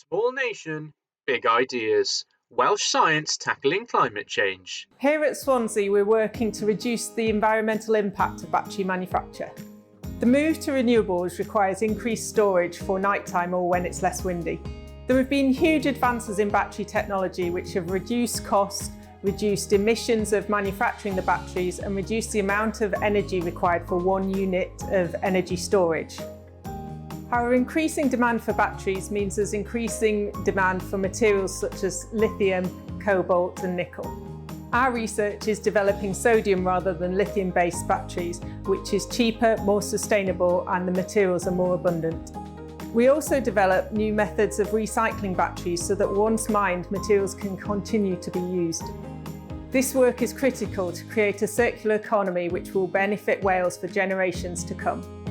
Small nation, big ideas. Welsh science tackling climate change. Here at Swansea, we're working to reduce the environmental impact of battery manufacture. The move to renewables requires increased storage for nighttime or when it's less windy. There have been huge advances in battery technology which have reduced costs, reduced emissions of manufacturing the batteries and reduced the amount of energy required for 1 unit of energy storage. However, increasing demand for batteries means there's increasing demand for materials such as lithium, cobalt and nickel. Our research is developing sodium rather than lithium-based batteries, which is cheaper, more sustainable and the materials are more abundant. We also develop new methods of recycling batteries so that once mined, materials can continue to be used. This work is critical to create a circular economy which will benefit Wales for generations to come.